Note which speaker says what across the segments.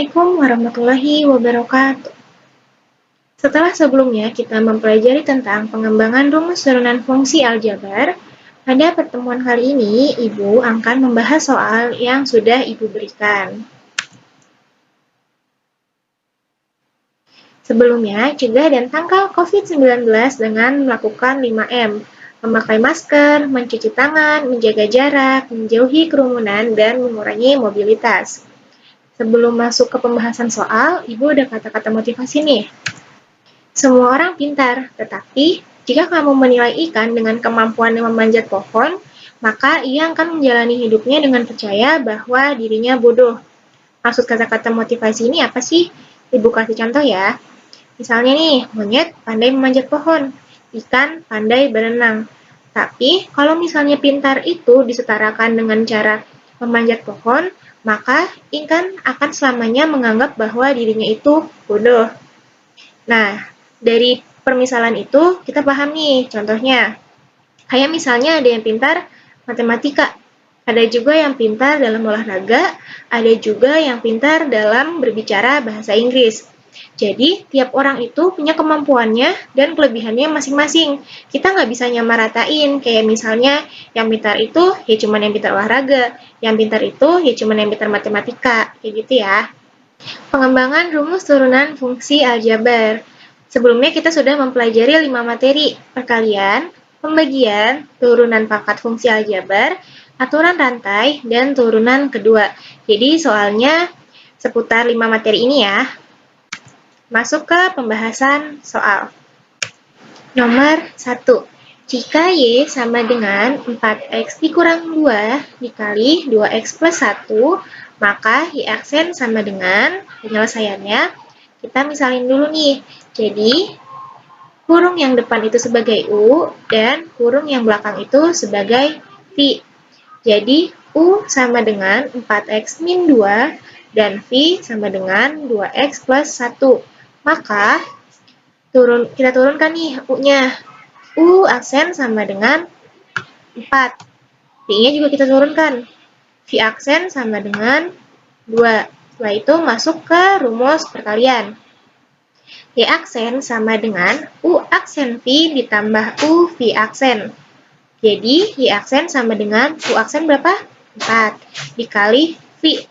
Speaker 1: Assalamualaikum warahmatullahi wabarakatuh. Setelah sebelumnya kita mempelajari tentang pengembangan rumus turunan fungsi aljabar, pada pertemuan kali ini Ibu akan membahas soal yang sudah Ibu berikan. Sebelumnya, cegah dan tangkal COVID-19 dengan melakukan 5M, memakai masker, mencuci tangan, menjaga jarak, menjauhi kerumunan, dan mengurangi mobilitas. Sebelum masuk ke pembahasan soal, Ibu ada kata-kata motivasi nih. Semua orang pintar, tetapi jika kamu menilai ikan dengan kemampuan memanjat pohon, maka ia akan menjalani hidupnya dengan percaya bahwa dirinya bodoh. Maksud kata-kata motivasi ini apa sih? Ibu kasih contoh ya. Misalnya nih, monyet pandai memanjat pohon, ikan pandai berenang. Tapi kalau misalnya pintar itu disetarakan dengan cara memanjat pohon, maka ikan akan selamanya menganggap bahwa dirinya itu bodoh. Nah, dari permisalan itu kita paham nih contohnya. Kayak misalnya ada yang pintar matematika, ada juga yang pintar dalam olahraga, ada juga yang pintar dalam berbicara bahasa Inggris. Jadi, tiap orang itu punya kemampuannya dan kelebihannya masing-masing. Kita nggak bisa nyamaratain, kayak misalnya yang pintar itu ya cuma yang pintar olahraga, yang pintar itu ya cuma yang pintar matematika, kayak gitu ya. Pengembangan rumus turunan fungsi aljabar. Sebelumnya kita sudah mempelajari 5 materi, perkalian, pembagian, turunan pangkat fungsi aljabar, aturan rantai, dan turunan kedua. Jadi soalnya seputar 5 materi ini ya. Masuk ke pembahasan soal. Nomor 1. Jika Y sama dengan 4X dikurang 2 dikali 2X plus 1, maka Y aksen sama dengan penyelesaiannya. Kita misalin dulu nih. Jadi, kurung yang depan itu sebagai U dan kurung yang belakang itu sebagai V. Jadi, U sama dengan 4X min 2 dan V sama dengan 2X plus 1. Maka, kita turunkan nih U-nya. U aksen sama dengan 4. V-nya juga kita turunkan. V aksen sama dengan 2. Setelah itu masuk ke rumus perkalian. Y aksen sama dengan U aksen V ditambah U V aksen. Jadi, Y aksen sama dengan U aksen berapa? 4. Dikali V.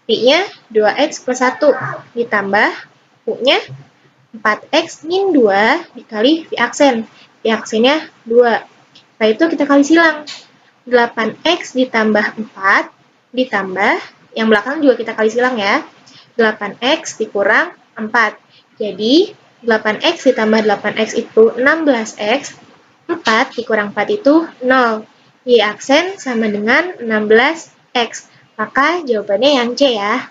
Speaker 1: V-nya 2X plus 1. Ditambah U-nya 4X min 2 dikali V aksen. V aksennya 2. Setelah itu kita kali silang. 8X ditambah 4 ditambah, yang belakang juga kita kali silang ya. 8X dikurang 4. Jadi, 8X ditambah 8X itu 16X. 4 dikurang 4 itu 0. Y aksen sama dengan 16X. Maka jawabannya yang C ya.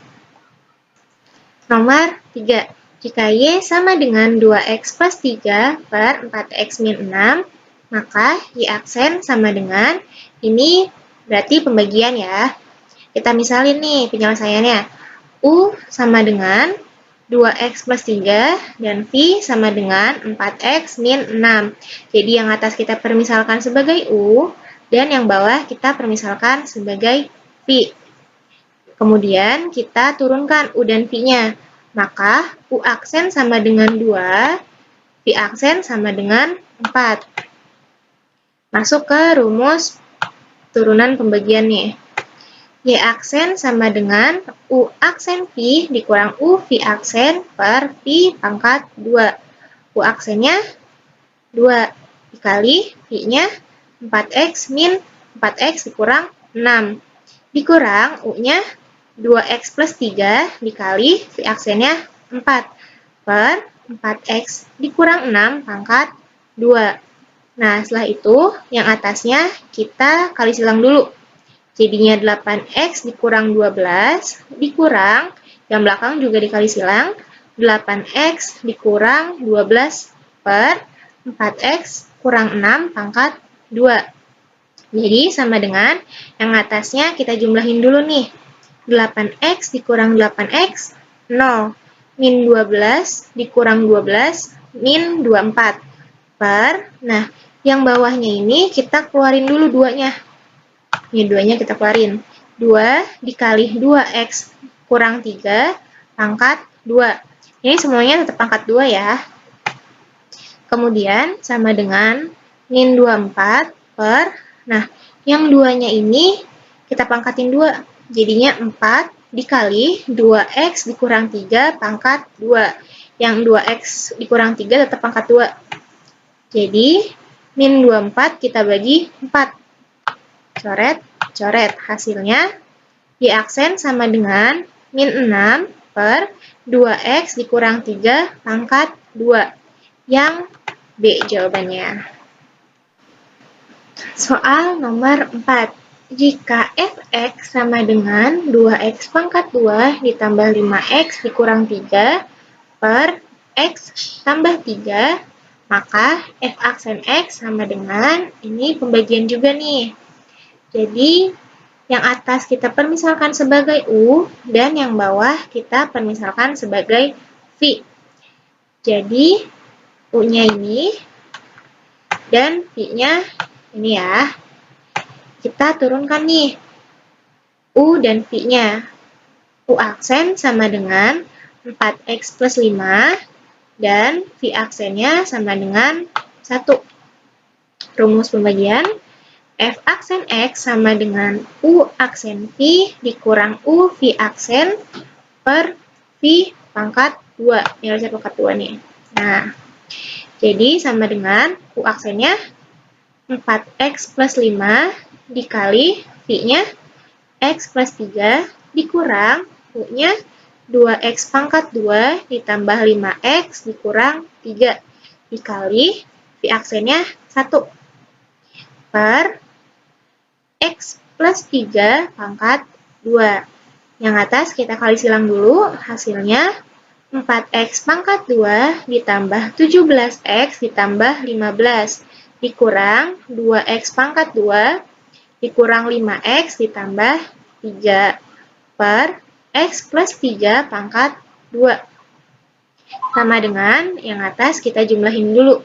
Speaker 1: Nomor 3. Jika Y sama dengan 2X plus 3 per 4X min 6, maka Y aksen sama dengan, ini berarti pembagian ya. Kita misalin nih penyelesaiannya. U sama dengan 2X plus 3 dan V sama dengan 4X min 6. Jadi yang atas kita permisalkan sebagai U dan yang bawah kita permisalkan sebagai V. Kemudian kita turunkan U dan V-nya. Maka U aksen sama dengan 2, V aksen sama dengan 4. Masuk ke rumus turunan pembagian nih. Y aksen sama dengan U aksen V dikurang U V aksen per V pangkat 2. U aksennya 2 dikali V-nya 4X min 4X dikurang 6. Dikurang U-nya 2X plus 3 dikali V aksennya 4 per 4X dikurang 6 pangkat 2. Nah, setelah itu yang atasnya kita kali silang dulu. Jadinya 8X dikurang 12 dikurang, yang belakang juga dikali silang, 8X dikurang 12 per 4X kurang 6 pangkat 2. Jadi sama dengan yang atasnya kita jumlahin dulu nih. 8X dikurang 8X, 0. Min 12 dikurang 12, min 24. Per, nah yang bawahnya ini kita keluarin dulu 2-nya. Ini 2-nya kita keluarin. 2 dikali 2X kurang 3 pangkat 2. Ini semuanya tetap pangkat 2 ya. Kemudian sama dengan min 24 per, nah yang 2-nya ini kita pangkatin 2. Jadinya 4 dikali 2x dikurang 3 pangkat 2. Yang 2x dikurang 3 tetap pangkat 2. Jadi min 24 kita bagi 4. Coret, coret. Hasilnya diaksen sama dengan min 6 per 2x dikurang 3 pangkat 2. Yang B jawabannya. Soal nomor 4. Jika fx sama dengan 2x pangkat 2 ditambah 5x dikurang 3 per x tambah 3, maka f aksen x sama dengan, ini pembagian juga nih. Jadi, yang atas kita permisalkan sebagai U, dan yang bawah kita permisalkan sebagai V. Jadi, U-nya ini, dan V-nya ini ya. Kita turunkan nih, U dan V-nya. U aksen sama dengan 4x plus 5, dan V aksennya sama dengan 1. Rumus pembagian, F aksen X sama dengan U aksen V dikurang U V aksen per V pangkat 2. Ini harusnya pangkat 2 nih. Nah, jadi sama dengan U aksennya 4x plus 5 dikali V-nya X plus 3 dikurang U-nya 2x pangkat 2 ditambah 5x dikurang 3 dikali V aksennya 1 per X plus 3 pangkat 2. Yang atas kita kali silang dulu, hasilnya 4x pangkat 2 ditambah 17x ditambah 15 dikurang 2x pangkat 2 dikurang 5x ditambah 3 per x plus 3 pangkat 2. Sama dengan yang atas kita jumlahin dulu.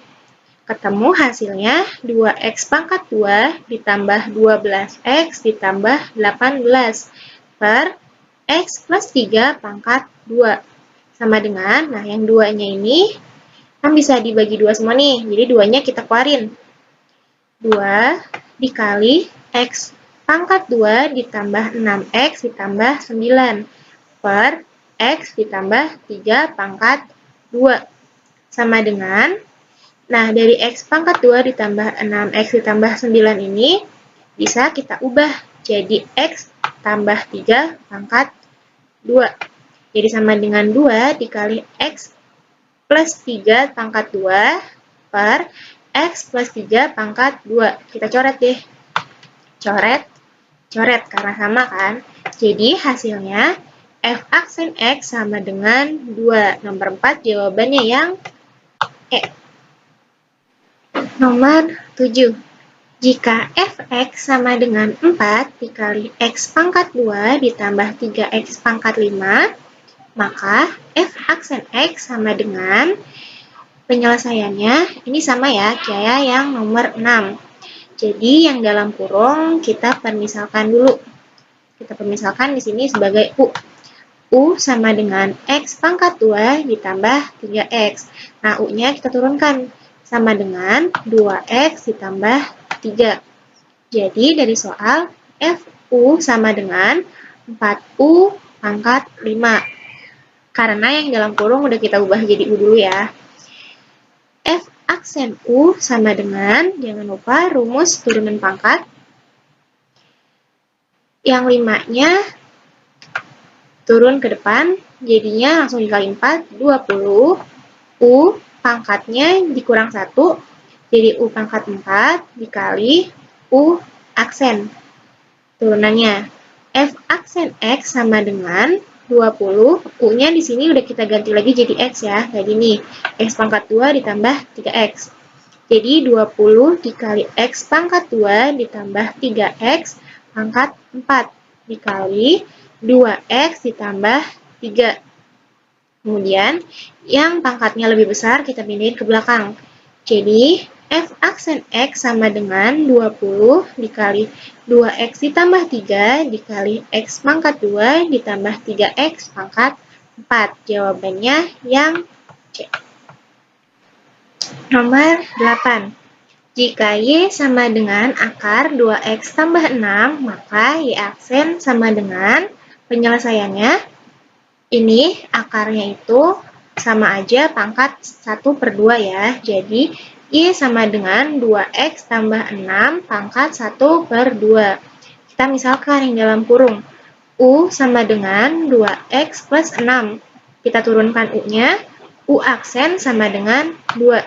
Speaker 1: Ketemu hasilnya 2x pangkat 2 ditambah 12x ditambah 18 per x plus 3 pangkat 2. Sama dengan, nah yang 2-nya ini kan bisa dibagi 2 semua nih, jadi 2-nya kita keluarin. 2 dikali x pangkat 2 ditambah 6x ditambah 9 per x ditambah 3 pangkat 2. Sama dengan, nah, dari x pangkat 2 ditambah 6x ditambah 9 ini bisa kita ubah jadi x tambah 3 pangkat 2. Jadi sama dengan 2 dikali x plus 3 pangkat 2 per x plus 3 pangkat 2. Kita coret deh. Coret, coret karena sama kan. Jadi hasilnya f aksen x sama dengan 2. Nomor 4 jawabannya yang E. Nomor 7. Jika fx sama dengan 4 dikali x pangkat 2 ditambah 3x pangkat 5, maka f aksen x sama dengan, penyelesaiannya ini sama ya, kayak yang nomor 6. Jadi yang dalam kurung kita permisalkan dulu. Kita permisalkan di sini sebagai U. U sama dengan x pangkat 2 ditambah 3x. Nah, U-nya kita turunkan. Sama dengan 2x ditambah 3. Jadi dari soal FU sama dengan 4U pangkat 5. Karena yang dalam kurung udah kita ubah jadi U dulu ya. F aksen U sama dengan, jangan lupa rumus turunan pangkat. Yang 5-nya turun ke depan, jadinya langsung dikali 4, 20. U pangkatnya dikurang 1, jadi U pangkat 4 dikali U aksen. Turunannya, F aksen X sama dengan 20, U-nya di sini udah kita ganti lagi jadi X ya, kayak gini. X pangkat 2 ditambah 3X. Jadi 20 dikali X pangkat 2 ditambah 3X pangkat 4 dikali 2X ditambah 3. Kemudian, yang pangkatnya lebih besar kita pindahin ke belakang. Jadi, F aksen X sama dengan 20 dikali 2X ditambah 3 dikali X pangkat 2 ditambah 3X pangkat 4. Jawabannya yang C. Nomor 8. Jika Y sama dengan akar 2X tambah 6, maka Y aksen sama dengan penyelesaiannya. Ini akarnya itu sama aja pangkat 1/2 ya. Jadi, Y sama dengan 2X tambah 6 pangkat 1/2. Kita misalkan yang dalam kurung. U sama dengan 2X plus 6. Kita turunkan U-nya. U aksen sama dengan 2.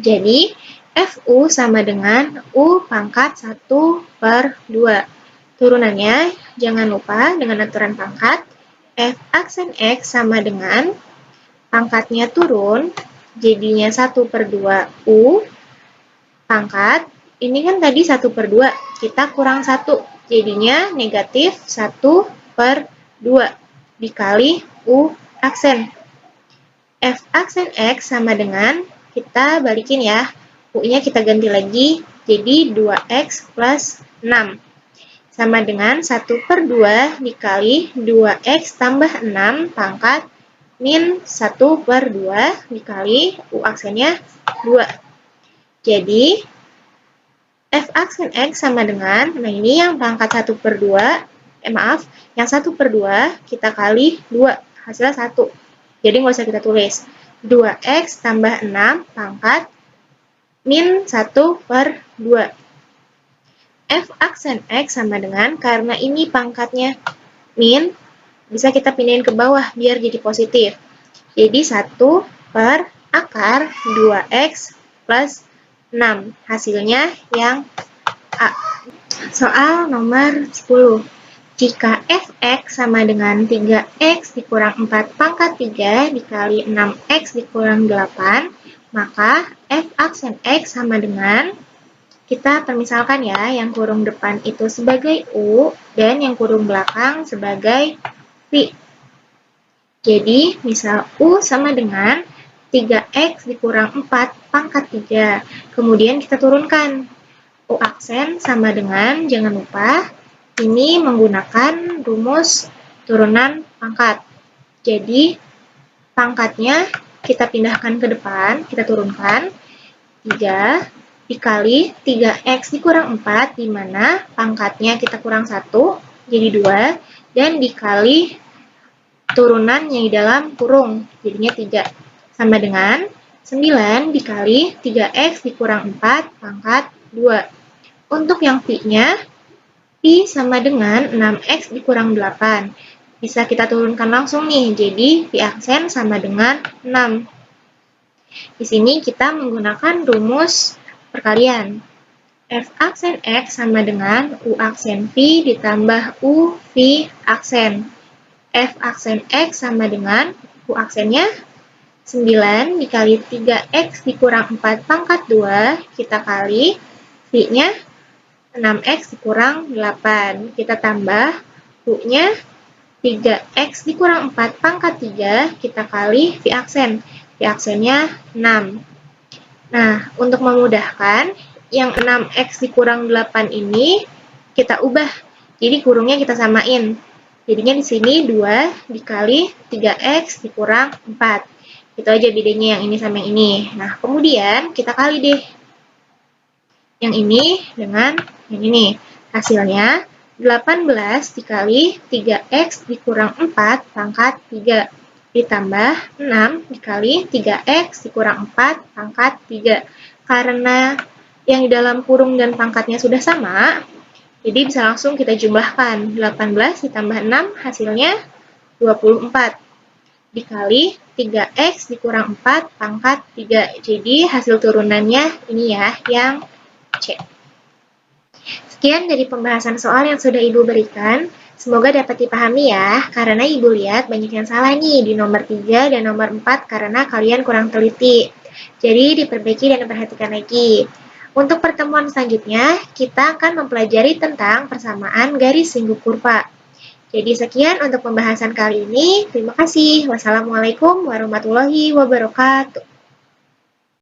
Speaker 1: Jadi, FU sama dengan U pangkat 1/2. Turunannya, jangan lupa dengan aturan pangkat, F aksen X sama dengan pangkatnya turun, jadinya 1/2 U pangkat, ini kan tadi 1/2, kita kurang 1, jadinya negatif 1/2 dikali U aksen. F aksen X sama dengan, kita balikin ya, U-nya kita ganti lagi, jadi 2X plus 6. Sama dengan 1/2 dikali 2X tambah 6 pangkat min 1/2 dikali U aksennya 2. Jadi, F aksen X sama dengan, nah ini yang pangkat 1/2, yang 1/2 kita kali 2, hasilnya 1. Jadi nggak usah kita tulis. 2X tambah 6 pangkat min 1/2. F aksen X sama dengan, karena ini pangkatnya min, bisa kita pindahin ke bawah biar jadi positif. Jadi 1 per akar 2X plus 6. Hasilnya yang A. Soal nomor 10. Jika Fx sama dengan 3X dikurang 4 pangkat 3 dikali 6X dikurang 8, maka F aksen X sama dengan, kita permisalkan ya, yang kurung depan itu sebagai U dan yang kurung belakang sebagai V. Jadi, misal U sama dengan 3X dikurang 4 pangkat 3. Kemudian kita turunkan. U aksen sama dengan, jangan lupa, ini menggunakan rumus turunan pangkat. Jadi, pangkatnya kita pindahkan ke depan, kita turunkan. 3 dikali 3X dikurang 4, di mana pangkatnya kita kurang 1, jadi 2, dan dikali turunan yang di dalam kurung, jadinya 3. Sama dengan 9 dikali 3X dikurang 4 pangkat 2. Untuk yang Pi-nya, Pi sama dengan 6X dikurang 8. Bisa kita turunkan langsung nih, jadi Pi aksen sama dengan 6. Di sini kita menggunakan rumus perkalian. F aksen X sama dengan U aksen V ditambah U V aksen. F aksen X sama dengan U aksennya 9 dikali 3X dikurang 4 pangkat 2, kita kali V-nya 6X dikurang 8. Kita tambah U-nya 3X dikurang 4 pangkat 3, kita kali V aksen. V aksennya 6. Nah, untuk memudahkan, yang 6X dikurang 8 ini kita ubah. Jadi kurungnya kita samain. Jadinya di sini 2 dikali 3X dikurang 4. Itu aja bedanya yang ini sama yang ini. Nah, kemudian kita kali deh yang ini dengan yang ini. Hasilnya 18 dikali 3X dikurang 4 pangkat 3 ditambah 6 dikali 3X dikurang 4 pangkat 3. Karena yang di dalam kurung dan pangkatnya sudah sama, jadi bisa langsung kita jumlahkan. 18 ditambah 6 hasilnya 24 dikali 3X dikurang 4 pangkat 3. Jadi hasil turunannya ini ya, yang C. Sekian dari pembahasan soal yang sudah Ibu berikan. Semoga dapat dipahami ya, karena Ibu lihat banyak yang salah nih di nomor 3 dan nomor 4 karena kalian kurang teliti. Jadi diperbaiki dan diperhatikan lagi. Untuk pertemuan selanjutnya, kita akan mempelajari tentang persamaan garis singgung kurva. Jadi sekian untuk pembahasan kali ini. Terima kasih. Wassalamualaikum warahmatullahi wabarakatuh.